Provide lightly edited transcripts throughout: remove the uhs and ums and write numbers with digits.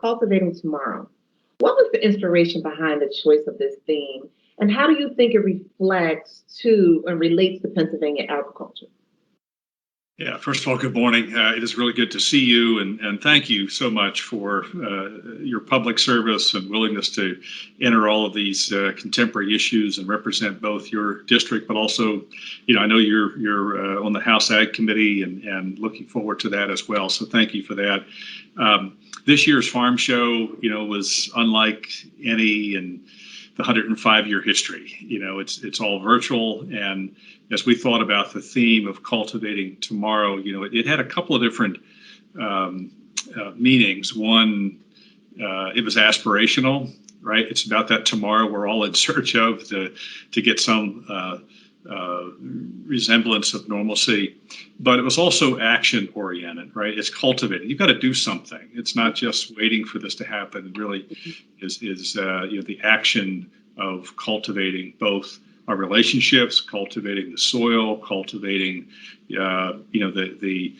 Cultivating Tomorrow. What was the inspiration behind the choice of this theme? And how do you think it reflects to and relates to Pennsylvania agriculture? Yeah, first of all, good morning. It is really good to see you, and thank you so much for your public service and willingness to enter all of these contemporary issues and represent both your district, but also, I know you're on the House Ag Committee and looking forward to that as well. So thank you for that. This year's farm show, was unlike any in the 105-year history. It's all virtual, and as we thought about the theme of cultivating tomorrow, it had a couple of different meanings. One, it was aspirational, right? It's about that tomorrow we're all in search of to get some resemblance of normalcy. But it was also action oriented, right? It's cultivating. You've got to do something. It's not just waiting for this to happen. It really is the action of cultivating both our relationships, cultivating the soil, cultivating the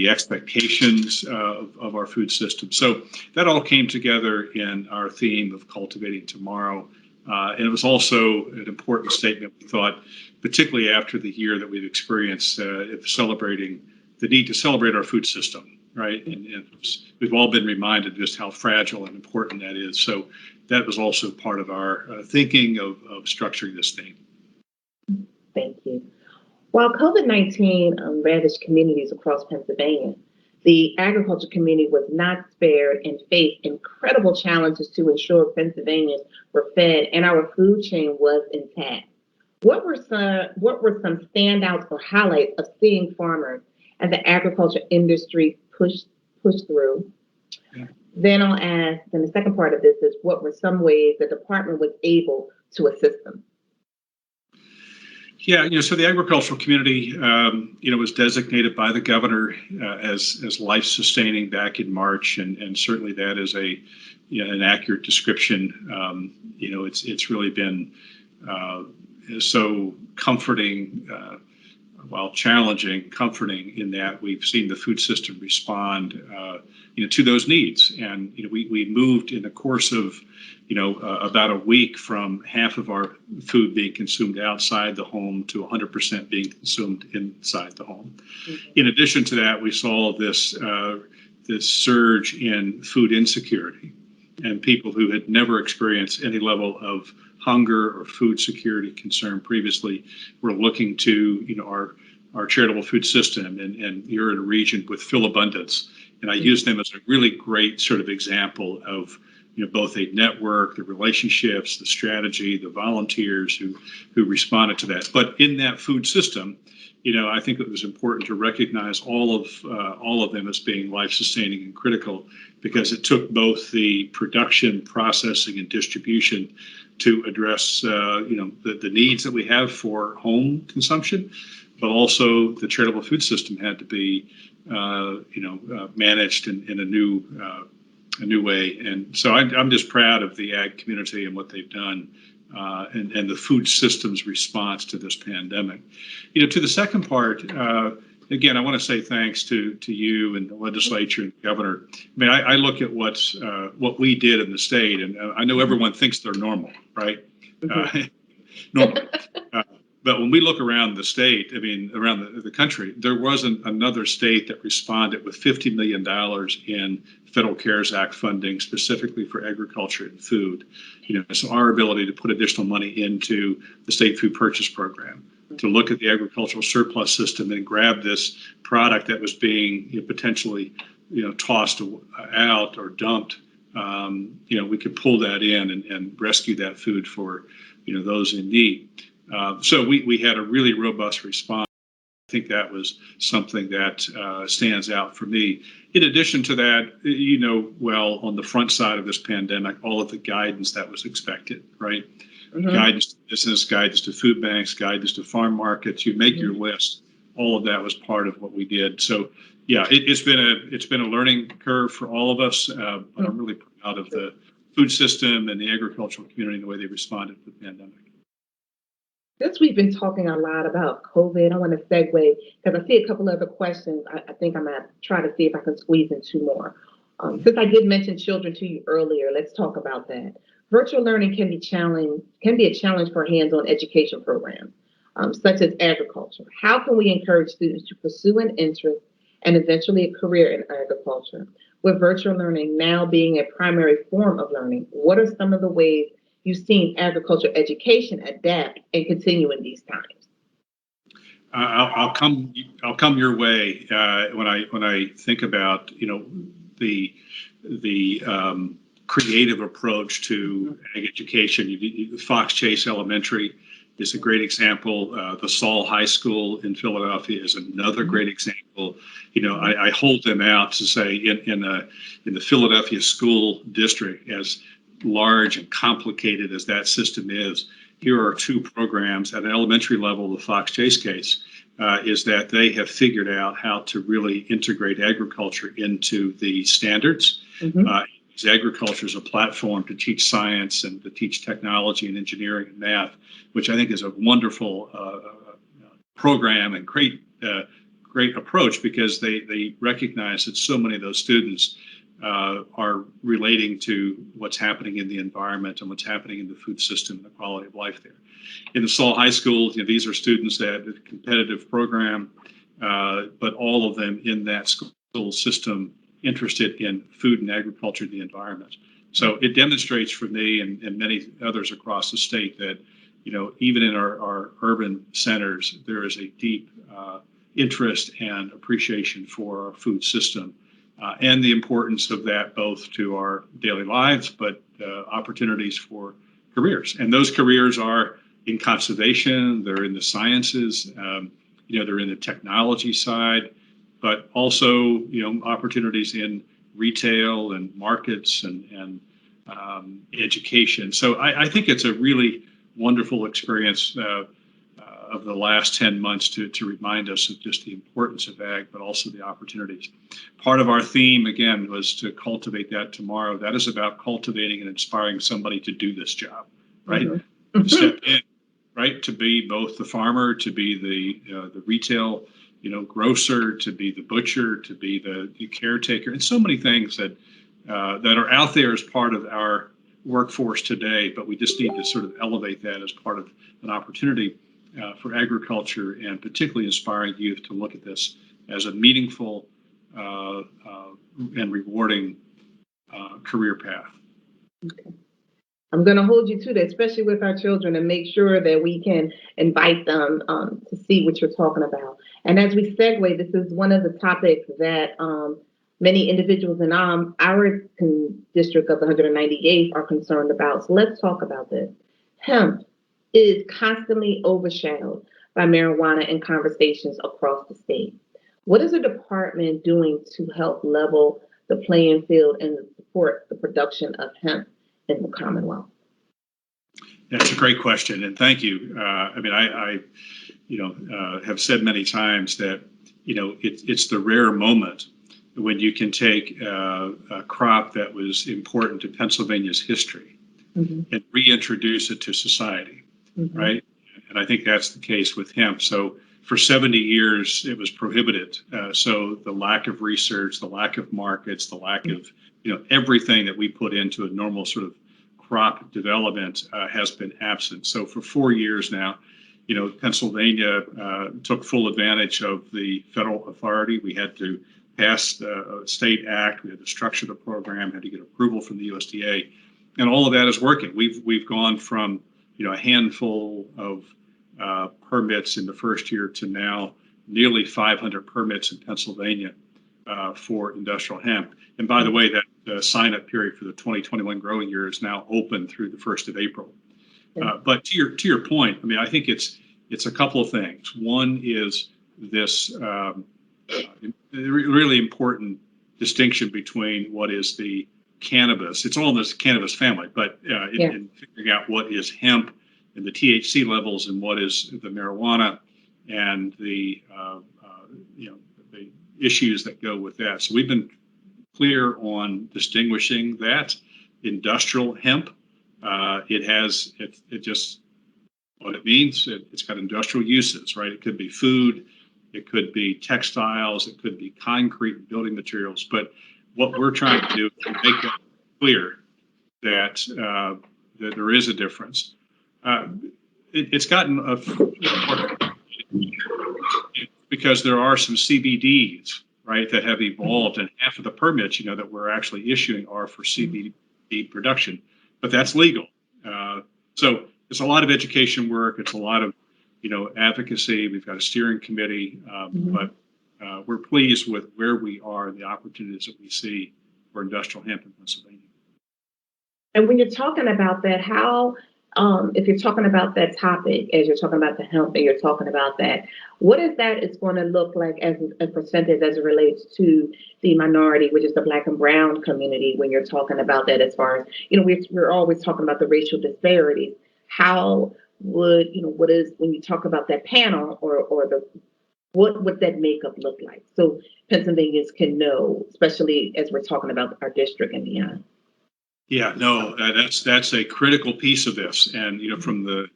expectations of our food system. So that all came together in our theme of cultivating tomorrow. And it was also an important statement, we thought, particularly after the year that we've experienced, of celebrating the need to celebrate our food system, right? And we've all been reminded just how fragile and important that is. So that was also part of our thinking of structuring this theme. Thank you. While COVID-19 ravaged communities across Pennsylvania, the agriculture community was not spared and faced incredible challenges to ensure Pennsylvanians were fed and our food chain was intact. What were some standouts or highlights of seeing farmers and the agriculture industry push through? Yeah. Then the second part of this is what were some ways the department was able to assist them? Yeah, so the agricultural community, was designated by the governor as life-sustaining back in March, and certainly that is an accurate description. It's really been so comforting, while challenging, comforting in that we've seen the food system respond, to those needs, and we moved in the course of about a week from half of our food being consumed outside the home to 100% being consumed inside the home. Mm-hmm. In addition to that, we saw this surge in food insecurity, and people who had never experienced any level of hunger or food security concern previously were looking to our charitable food system, and you're in a region with full abundance. And I use them as a really great sort of example of both a network, the relationships, the strategy, the volunteers who responded to that. But in that food system, I think it was important to recognize all of them as being life-sustaining and critical, because it took both the production, processing, and distribution to address the needs that we have for home consumption, but also the charitable food system had to be managed in a new way. And so I'm just proud of the ag community and what they've done, and the food system's response to this pandemic. To the second part, again, I want to say thanks to you and the legislature and the governor. I mean, I look at what we did in the state, and I know everyone thinks they're normal, right? Normal. But when we look around the state, around the country, there wasn't another state that responded with $50 million in Federal CARES Act funding specifically for agriculture and food. So our ability to put additional money into the state food purchase program, to look at the agricultural surplus system and grab this product that was being potentially tossed out or dumped. We could pull that in and rescue that food for those in need. So we had a really robust response. I think that was something that stands out for me. In addition to that, well, on the front side of this pandemic, all of the guidance that was expected, right? Mm-hmm. Guidance to business, guidance to food banks, guidance to farm markets. You make your list. All of that was part of what we did. So, yeah, it's been a learning curve for all of us. But I'm really proud of the food system and the agricultural community and the way they responded to the pandemic. Since we've been talking a lot about COVID, I want to segue because I see a couple other questions. I think I'm going to try to see if I can squeeze in two more. Since I did mention children to you earlier, let's talk about that. Virtual learning can be a challenge for hands-on education programs, such as agriculture. How can we encourage students to pursue an interest and eventually a career in agriculture? With virtual learning now being a primary form of learning, what are some of the ways you've seen agriculture education adapt and continue in these times? I'll come your way when I think about the creative approach to ag education. Fox Chase Elementary is a great example. The Saul High School in Philadelphia is another great example. I hold them out to say in the Philadelphia school district, as large and complicated as that system is, here are two programs at an elementary level. The Fox Chase case is that they have figured out how to really integrate agriculture into the standards. Use agriculture as a platform to teach science and to teach technology and engineering and math, which I think is a wonderful program and great approach, because they recognize that so many of those students are relating to what's happening in the environment and what's happening in the food system and the quality of life there. In the Saul High School, these are students that have a competitive program, but all of them in that school system interested in food and agriculture and the environment. So it demonstrates for me and many others across the state that, even in our urban centers, there is a deep interest and appreciation for our food system and the importance of that both to our daily lives, but opportunities for careers. And those careers are in conservation, they're in the sciences, they're in the technology side, but also, opportunities in retail and markets and education. So I think it's a really wonderful experience of the last 10 months to remind us of just the importance of ag, but also the opportunities. Part of our theme, again, was to cultivate that tomorrow. That is about cultivating and inspiring somebody to do this job, right? To step in, right? To be both the farmer, to be the retail grocer, to be the butcher, to be the caretaker, and so many things that are out there as part of our workforce today, but we just need to sort of elevate that as part of an opportunity for agriculture, and particularly inspiring youth to look at this as a meaningful and rewarding career path. Okay. I'm going to hold you to that, especially with our children, and make sure that we can invite them to see what you're talking about. And as we segue, this is one of the topics that many individuals in our district of 198 are concerned about. So let's talk about this. Hemp is constantly overshadowed by marijuana in conversations across the state. What is the department doing to help level the playing field and support the production of hemp in the Commonwealth? That's a great question, and thank you. I have said many times that it's the rare moment when you can take a crop that was important to Pennsylvania's history and reintroduce it to society, right? And I think that's the case with hemp. So for 70 years, it was prohibited. So the lack of research, the lack of markets, the lack of everything that we put into a normal sort of crop development has been absent. So for 4 years now, Pennsylvania took full advantage of the federal authority. We had to pass a state act. We had to structure the program, had to get approval from the USDA, and all of that is working. We've gone from a handful of permits in the first year to now nearly 500 permits in Pennsylvania for industrial hemp. And by the way, that sign-up period for the 2021 growing year is now open through the 1st of April. But to your point, I think it's a couple of things. One is this really important distinction between what is the cannabis. It's all in this cannabis family, but in figuring out what is hemp and the THC levels and what is the marijuana and the the issues that go with that. So we've been clear on distinguishing that industrial hemp. It just what it means. It's got industrial uses, right? It could be food, it could be textiles, it could be concrete and building materials. But what we're trying to do is make it clear that that there is a difference. It's gotten because there are some CBDs, right, that have evolved, and half of the permits, that we're actually issuing are for CBD production, but that's legal. So it's a lot of education work. It's a lot of, advocacy. We've got a steering committee, but we're pleased with where we are and the opportunities that we see for industrial hemp in Pennsylvania. And when you're talking about that, how, if you're talking about that topic, as you're talking about the hemp and you're talking about that, what is that it's going to look like as a percentage as it relates to the minority, which is the Black and Brown community, when you're talking about that, as far as, we're always talking about the racial disparities. How would, what is, when you talk about that panel or what would that makeup look like? So Pennsylvanians can know, especially as we're talking about our district and beyond. Yeah, no, that's a critical piece of this. And, from the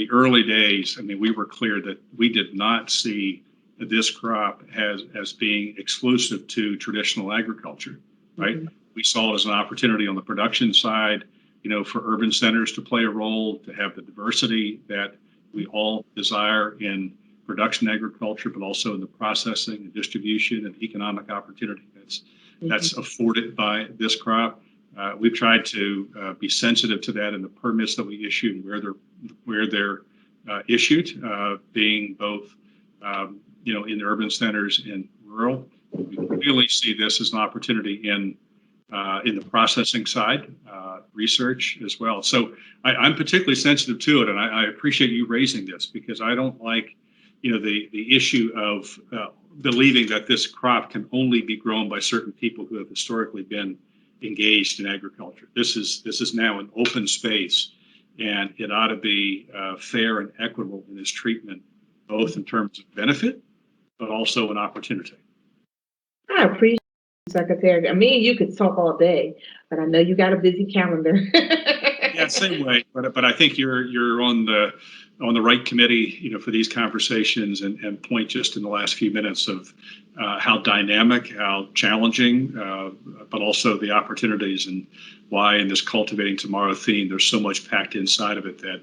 early days, I mean, we were clear that we did not see this crop as being exclusive to traditional agriculture, right? Mm-hmm. We saw it as an opportunity on the production side, for urban centers to play a role, to have the diversity that we all desire in production agriculture, but also in the processing and distribution and economic opportunity that's afforded by this crop. We've tried to be sensitive to that in the permits that we issue and where they're issued, being both in the urban centers and rural. We really see this as an opportunity in the processing side, research as well. So I'm particularly sensitive to it, and I appreciate you raising this, because I don't like the issue of believing that this crop can only be grown by certain people who have historically been engaged in agriculture. This is now an open space, and it ought to be fair and equitable in its treatment, both in terms of benefit, but also an opportunity. I appreciate it, Secretary. I mean, you could talk all day, but I know you got a busy calendar. Yeah, same way. But I think you're on the right committee, for these conversations, and point just in the last few minutes of how dynamic, how challenging, but also the opportunities, and why in this Cultivating Tomorrow theme, there's so much packed inside of it that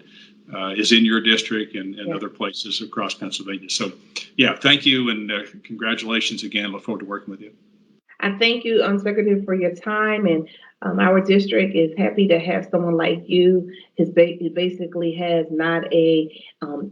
is in your district and other places across Pennsylvania. So, yeah, thank you, and congratulations again. Look forward to working with you. I thank you, Secretary, for your time, and our district is happy to have someone like you. He basically has not a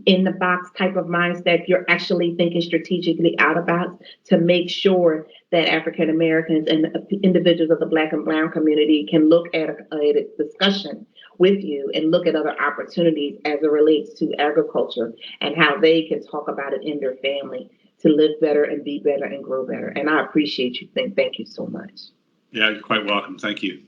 in the box type of mindset. You're actually thinking strategically out of box to make sure that African Americans and individuals of the Black and Brown community can look at a discussion with you and look at other opportunities as it relates to agriculture and how they can talk about it in their family to live better and be better and grow better. And I appreciate you. Thank you so much. Yeah, you're quite welcome. Thank you.